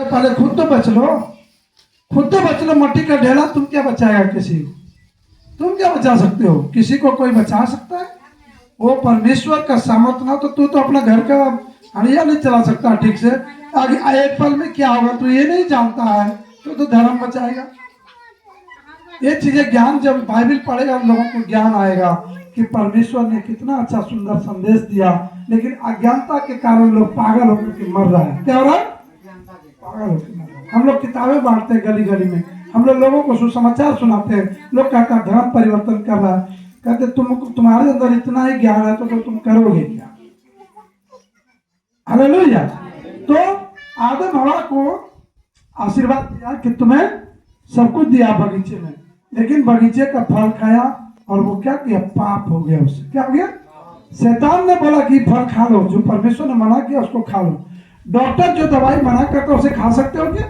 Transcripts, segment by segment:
पहले खुद तो बच लो, खुद तो बच लो। मट्टी का ढेला तुम क्या बचाएगा किसी को? तुम क्या बचा सकते हो? किसी को कोई बचा सकता है? वो परमेश्वर का सामर्थ्य ना तो तू तो अपना घर का हड़िया नहीं चला सकता ठीक से। आगे एक पल में क्या होगा तू ये नहीं जानता है, तो धर्म बचाएगा। ये चीजें ज्ञान जब बाइबल पढ़ेगा लोगों को ज्ञान आएगा कि परमेश्वर ने कितना अच्छा सुंदर संदेश दिया, लेकिन अज्ञानता के कारण लोग पागल होकर के मर रहा है। क्या हो रहा है? पागल होकर मर रहा है। हम लोग किताबें बांटते हैं गली गली में, हम लोग लोगों को सुसमाचार सुनाते हैं। लोग कहता है धर्म परिवर्तन कर रहा है। कहते तुम्हारे अंदर इतना ही ज्ञान है तो तुम करोगे क्या? हालेलुया। तो आदम हवा को आशीर्वाद दिया कि तुम्हें सब कुछ दिया बगीचे में, लेकिन बगीचे का फल खाया और वो क्या किया? पाप हो गया। उससे क्या हो गया? शैतान ने बोला कि फल खा लो, जो परमेश्वर ने मना किया उसको खा लो। डॉक्टर जो दवाई मना करता है उसे खा सकते हो क्या?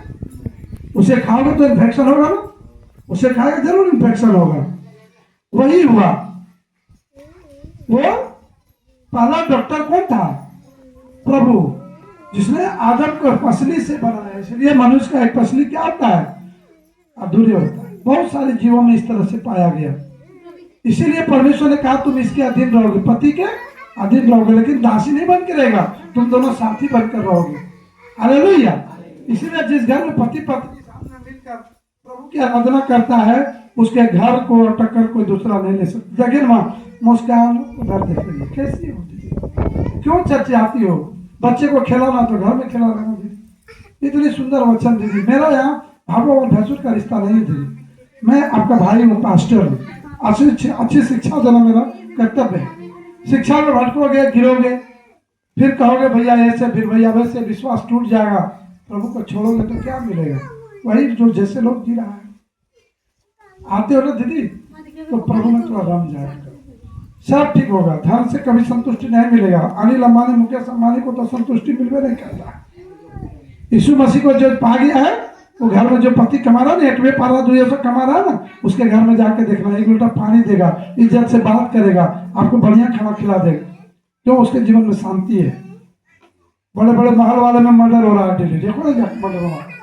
उसे खाओगे तो इन्फेक्शन होगा ना, उसे खाएगा जरूर इन्फेक्शन होगा। वही हुआ। वो पहला डॉक्टर कौन था? प्रभु, जिसने आदम को पसली से बनाया। इसलिए मनुष्य का एक पसली क्या होता है? अधूरे होता है। बहुत सारे जीवों में इस तरह से पाया गया। इसीलिए परमेश्वर ने कहा तुम इसके अधीन रहोगे, पति के अधीन रहोगे, लेकिन दासी नहीं बन के रहेगा, तुम दोनों साथी बनकर रहोगे। हालेलुया। इसीलिए जिस घर में पति पत्नी साथ में मिलकर प्रभु की आराधना करता है, उसके घर को टक्कर कोई दूसरा नहीं ले सकता। लेकिन वहाँ मुस्कान उधर देख रही है, कैसी होती है? क्यों चर्चाती हो? बच्चे को खिलाना तो घर में खिला रहा दीदी। इतनी सुंदर वचन दीदी। मेरा यहाँ भाव और भैंसुर का रिश्ता नहीं दीदी। मैं आपका भाई हूँ, पास्टर हूँ। अच्छी शिक्षा देना मेरा कर्तव्य है। शिक्षा में भटकोगे, गिरोगे, फिर कहोगे भैया ऐसे, फिर भैया वैसे, विश्वास टूट जाएगा। प्रभु को छोड़ोगे तो क्या मिलेगा? वही जो जैसे लोग जी रहा है। आते हो ना दीदी, तो प्रभु में थोड़ा रम जाएगा, सब ठीक होगा। धन से कभी संतुष्टि नहीं मिलेगा। अनिल अंबानी, मुकेश अंबानी को तो संतुष्टि मिलवे नहीं करता। यीशु मसीह को जो पा गया है, वो घर में जो पति कमा रहा है ना, 1 पारा 200 कमा रहा है ना, उसके घर में जाके देखना, 1 लोटा पानी देगा, इज्जत से बात करेगा, आपको बढ़िया खाना खिला देगा। क्यों? उसके जीवन में शांति है। बड़े बड़े महल वाले में मर्डर हो रहा है डेली, देखो ना मर्डर हो रहा है,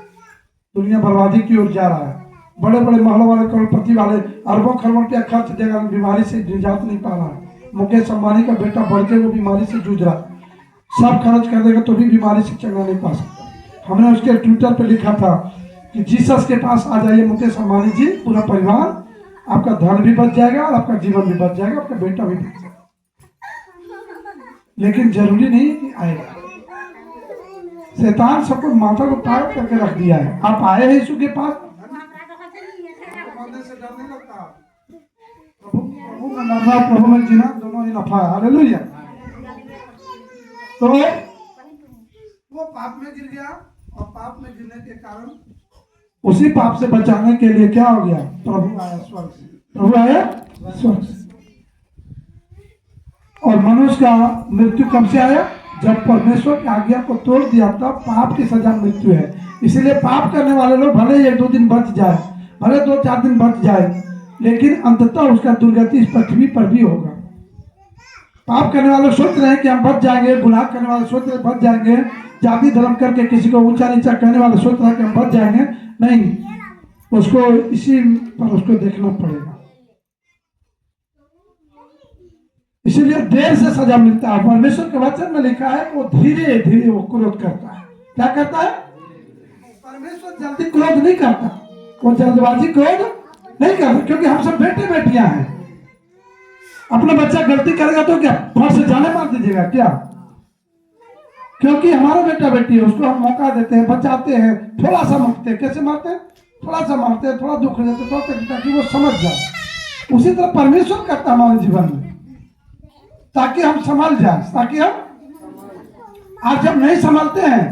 दुनिया बर्बादी की ओर जा रहा है। बड़े बड़े महल वाले, करोड़पति वाले अरबों खरबों रुपया खर्च देगा, बीमारी से निजात नहीं पा रहा है। मुकेश अंबानी का बेटा बढ़ के वो बीमारी से जूझ रहा, सब खर्च कर देगा तो भी बीमारी से चंगा नहीं पा सकता। हमने उसके ट्विटर पे लिखा था कि जीसस के पास आ जाइए मुकेश अंबानी जी, पूरा परिवार, आपका धन भी बच जाएगा और आपका जीवन भी बच जाएगा, आपका बेटा भी बच जाएगा। लेकिन जरूरी नहीं कि आएगा। शैतान सबको माथा को पार करके रख दिया है। आप आए हैं यीशु के पास, से डर नहीं लगता। प्रभु में मरना, प्रभु में जीना, दोनों ही नफा है। हालेलुया। तो वो पाप में गिर गया, और पाप में गिरने के कारण उसी पाप से बचाने के लिए क्या हो गया? प्रभु आया स्वर्ग से। प्रभु आया स्वर्ग से। और मनुष्य का मृत्यु कब से आया? जब परमेश्वर की आज्ञा को तोड़ दिया, तब पाप की सजा मृत्यु है। इसीलिए पाप करने वाले लोग भले 1-2 दिन बच जाए, भले 2-4 दिन बच जाए, लेकिन अंततः उसका दुर्गति इस पृथ्वी पर भी होगा। पाप करने वाले सोच रहे हैं कि हम बच जाएंगे, गुनाह करने वाले सोच रहे बच जाएंगे, जाति धर्म करके किसी को ऊंचा नीचा कहने वाले सोच रहे हैं कि हम बच जाएंगे। नहीं, उसको इसी पर उसको देखना पड़ेगा। इसीलिए देर से सजा मिलता है। परमेश्वर के वचन में लिखा है वो धीरे धीरे वो क्रोध करता है। क्या करता है? परमेश्वर जल्दी क्रोध नहीं करता, वो जल्दबाजी क्रोध नहीं करता, क्योंकि हम सब बेटे बेटियां हैं। अपना बच्चा गलती करेगा तो क्या फट से जाने मार दीजिएगा क्या? क्योंकि हमारा बेटा बेटी है, उसको हम मौका देते हैं, बचाते हैं, थोड़ा सा मारते हैं। कैसे मारते हैं? थोड़ा सा मारते हैं, थोड़ा दुख देते हैं, थोड़ा, ताकि वो समझ जाए। उसी तरह परमेश्वर करता है हमारे जीवन में, ताकि हम संभल जाए, ताकि हम आज जब नहीं संभलते हैं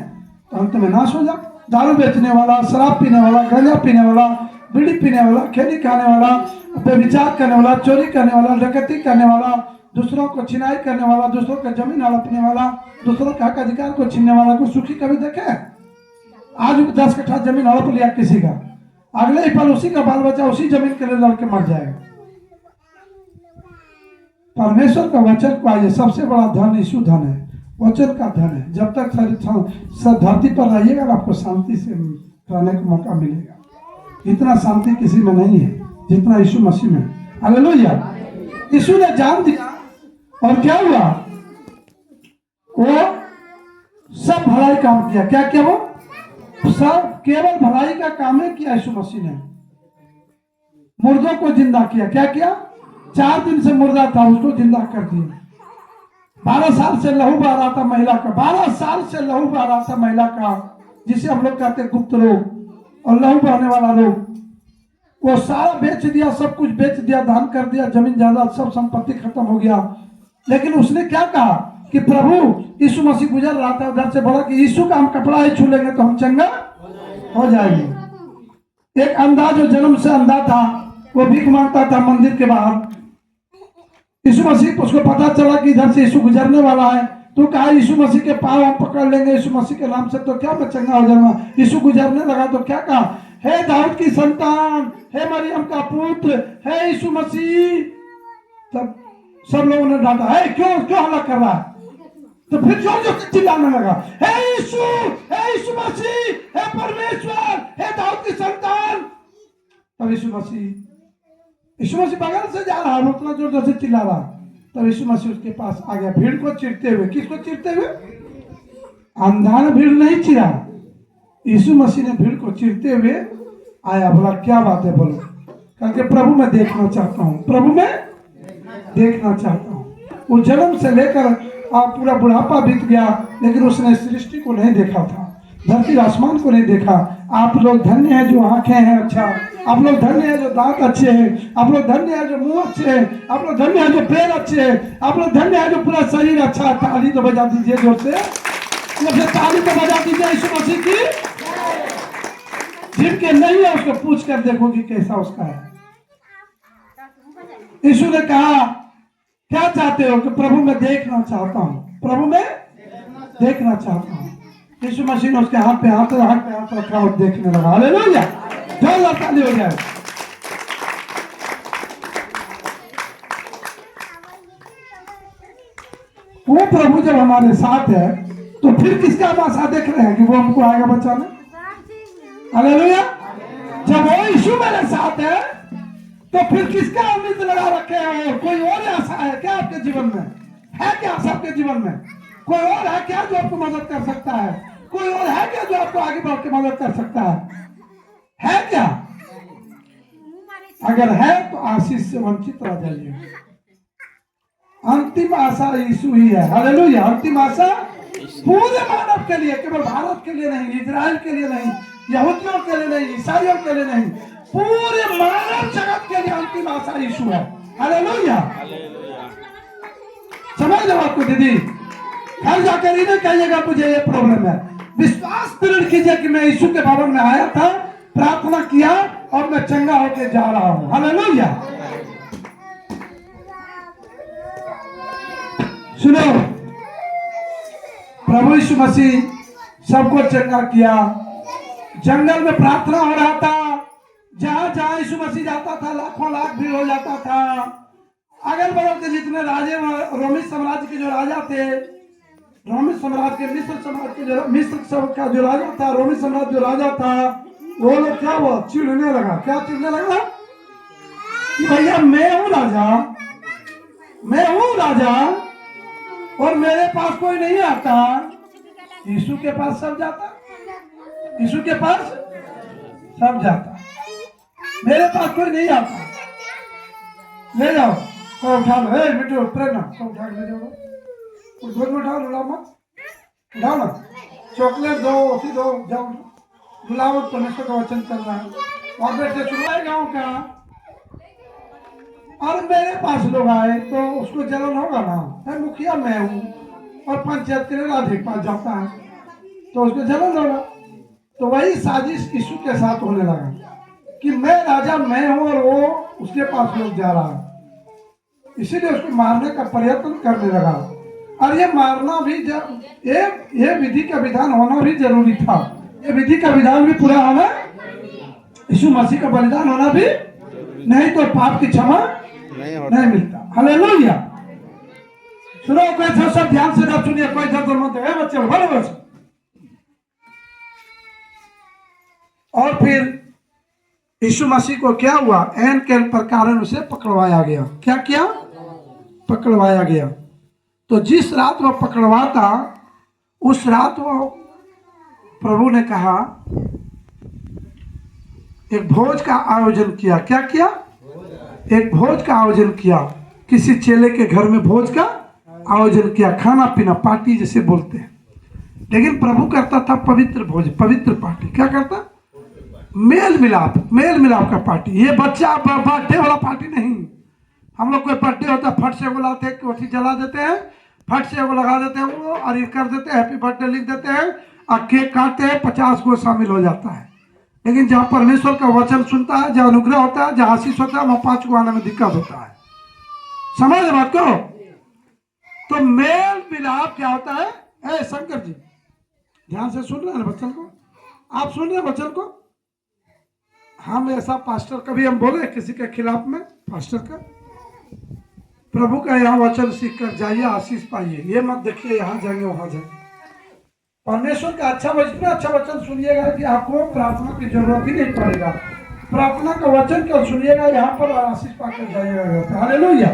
तो अंत में नाश हो जाए। दारू बेचने वाला, शराब पीने वाला, गांजा पीने वाला, बीड़ी पीने वाला, खैनी खाने वाला, व्यभिचार करने वाला, चोरी करने वाला, डकैती करने वाला, दूसरों को छिनाई करने वाला, दूसरों का जमीन हड़पने वाला, दूसरों का हक अधिकार को छीनने वाला को सुखी कभी देखे? आज 10 कट्ठा जमीन हड़प लिया किसी का, अगले ही पल उसी का बाल बच्चा उसी जमीन के लिए लड़ के मर जाएगा। परमेश्वर का वचन पाइए, सबसे बड़ा धन यीशु धन है। वचन का धन है। जब तक धरती पर रहिएगा ना, आपको शांति से रहने का मौका मिलेगा। इतना शांति किसी में नहीं है जितना यीशु मसीह में। हालेलुया। यीशु ने जान दिया और क्या हुआ, वो सब भलाई काम किया। क्या किया? वो सब केवल भलाई का काम है किया यीशु मसीह ने। मुर्दों को जिंदा किया। क्या किया? 4 दिन से मुर्दा था, उसको जिंदा कर दिया। 12 साल से लहू बह रहा था महिला का, 12 साल से लहू बह रहा था महिला का, जिसे हम लोग कहते हैं गुप्त रोग और लहू बहने वाला रोग। वो सारा बेच दिया, सब कुछ बेच दिया, दान कर दिया, जमीन जायदाद सब संपत्ति खत्म हो गया। लेकिन उसने क्या कहा कि प्रभु यीशु मसीह गुजर रहा था, उधर से बोला कि यीशु का हम कपड़ा ही छू लेंगे तो हम चंगा हो जाएंगे। एक अंधा जो जन्म से अंधा था, वो भीख मांगता था मंदिर के बाहर। यीशु मसीह उसको पता चला कि इधर से यीशु गुजरने वाला है, तो कहा यीशु मसीह के पांव हम पकड़ लेंगे यीशु मसीह के नाम से, तो क्या मैं चंगा हो जाऊंगा। यीशु गुजरने लगा तो क्या कहा, हे दाऊद की संतान, हे मरियम का पुत्र, हे यीशु मसीह। तब सब लोगों ने डांटा, है क्यों क्यों हल्ला कर रहा है? तो फिर जोर जोर से चिल्लाने लगा, हे यीशु मसीह, हे परमेश्वर, हे दाऊद की संतान। तब यीशु मसीह बगल से जा रहा है, उतना जोर जोर से चिल्ला रहा। तब यीशु मसीह उसके पास आ गया, भीड़ को चिरते हुए। किसको चिरते हुए? अंधा ने भीड़ नहीं चिरा, यीशु मसीह ने भीड़ को चिरते हुए आया। बोला क्या बात है, बोलो। करके प्रभु मैं देखना चाहता हूँ, प्रभु मैं देखना चाहता हूँ। वो जन्म से लेकर पूरा बुढ़ापा बीत गया, लेकिन उसने सृष्टि को नहीं देखा था, धरती आसमान को नहीं देखा। आप लोग धन्य हैं जो आंखें हैं अच्छा, आप लोग धन्य हैं जो दांत अच्छे हैं, आप लोग धन्य हैं जो मुंह अच्छे हैं, आप लोग धन्य हैं जो पैर अच्छे हैं, आप लोग धन्य हैं जो पूरा शरीर अच्छा है। ताली तो बजा दीजिए जोर से, ताली तो बजा दीजिए यीशु मसीह की। जिनके नहीं है उसको पूछ कर देखोगी कैसा उसका है। यीशु ने कहा क्या चाहते हो? कि प्रभु मैं देखना चाहता हूँ, प्रभु मैं देखना चाहता हूँ। यीशु मसीह ने उसके हाथ पे हाथ रखा और देखने लगा। हालेलुया, जोरदार ताली हो जाए। वो प्रभु जब हमारे साथ है तो फिर किसका हम आशा देख रहे हैं कि वो हमको आएगा बचाने? हालेलुया। जब वो यीशु मेरे साथ है तो फिर किसका उम्मीद लगा रखे हैं? कोई और आशा है क्या आपके जीवन में? है क्या आशा आपके जीवन में? कोई और है क्या जो आपको मदद कर सकता है? कोई और है क्या जो आपको आगे बढ़ के मदद कर सकता है क्या? अगर है तो आशीष से वंचित रह जाइए। अंतिम आशा यीशु ही है। हालेलुया। अंतिम आशा पूरे मानव के लिए, केवल भारत के लिए नहीं, इजराइल के लिए नहीं, यहूदियों के लिए नहीं, ईसाइयों के लिए नहीं, पूरे मानव जगत के लिए अंतिम आशा यीशु है। हालेलुया। समझ लो आपको दीदी, घर जाकर इन्हें कहिएगा मुझे ये प्रॉब्लम है। विश्वास दृढ़ कीजिए कि मैं यीशु के भवन में आया था, प्रार्थना किया और मैं चंगा होकर जा रहा हूं। हालेलुया। सुनो, प्रभु यीशु मसीह सबको चंगा किया। जंगल में प्रार्थना हो रहा था, जहां जहां यीशु मसीह जाता था लाखों लाख भीड़ हो जाता था। अगल बगल के जितने राजे, रोमी साम्राज्य के जो राजा थे, रोमी साम्राज्य के, मिस्र साम्राज्य के जो, मिस्र का जो राजा था, रोमी साम्राज्य जो राजा था, वो लोग क्या हुआ? चिढ़ने लगा। क्या चिढ़ने लगा? कि भैया मैं हूं राजा और मेरे पास कोई नहीं आता। यीशु के पास सब जाता, यीशु के पास सब जाता, मेरे पास कोई नहीं आता। ले जाओ, को उठा लो, हे बेटो प्रेरणा, को उठा के ले जाओ, गोद में उठाओ, रुलाओ मत, उठाओ ना, चॉकलेट दो, उसी दो, जाओ, रुलाओ। परमेश्वर का वचन चल रहा है और बेटे सुनाए गाँव का। और मेरे पास लोग आए तो उसको जलन होगा ना, है मुखिया मैं हूँ और पंचायत के राधे के पास जाता है तो उसको जलन होगा। तो वही साजिश यीशु के साथ होने लगा कि मैं राजा मैं हूं और वो उसके पास लोग जा रहा है, इसीलिए उसको मारने का प्रयत्न करने लगा। और ये मारना भी ये विधि का विधान होना भी जरूरी था। ये विधि का विधान भी पूरा होना, यीशु मसीह का बलिदान होना भी, नहीं तो पाप की क्षमा नहीं मिलता। हालेलुया। सुनो कोई सब ध्यान से जब सुनिए, कोई इधर मत है बच्चे बोलो बस। और फिर यीशु मसीह को क्या हुआ, एन के प्रकार उसे पकड़वाया गया। क्या किया? पकड़वाया गया। तो जिस रात वो पकड़वा था, उस रात वो प्रभु ने कहा एक भोज का आयोजन किया। क्या किया? एक भोज का आयोजन किया। किसी चेले के घर में भोज का आयोजन किया, खाना पीना, पार्टी जैसे बोलते हैं। लेकिन प्रभु करता था पवित्र भोज, पवित्र पार्टी। क्या करता? मेल मिलाप, मेल मिलाप का पार्टी। ये बच्चा बर्थडे वाला पार्टी नहीं। हम लोग कोई बर्थडे होता है फट से वो लाते हैं, कोठी जला देते हैं, फट से वो लगा देते हैं, वो और ये कर देते हैं, हैप्पी बर्थडे लिख देते हैं और केक काटते हैं, 50 को शामिल हो जाता है। लेकिन जहाँ परमेश्वर का वचन सुनता है, जहाँ अनुग्रह होता है, जहाँ आशीष होता है, वहाँ 5 को आने में दिक्कत होता है। समझ बात को? तो मेल मिलाप क्या होता है? ए शंकर जी ध्यान से सुन रहे हैं वचन को? आप सुन रहे हैं वचन को? हम ऐसा पास्टर कभी हम बोले किसी के खिलाफ में? पास्टर का प्रभु का यहाँ वचन सीख कर जाइए, आशीष पाइए। ये मत देखिए यहाँ जाएंगे वहां जाएंगे। परमेश्वर का अच्छा वचन सुनिएगा कि आपको प्रार्थना की जरूरत ही नहीं पड़ेगा। प्रार्थना का वचन कल सुनिएगा, यहाँ पर आशीष पाकर जाइएगा। हालेलुया।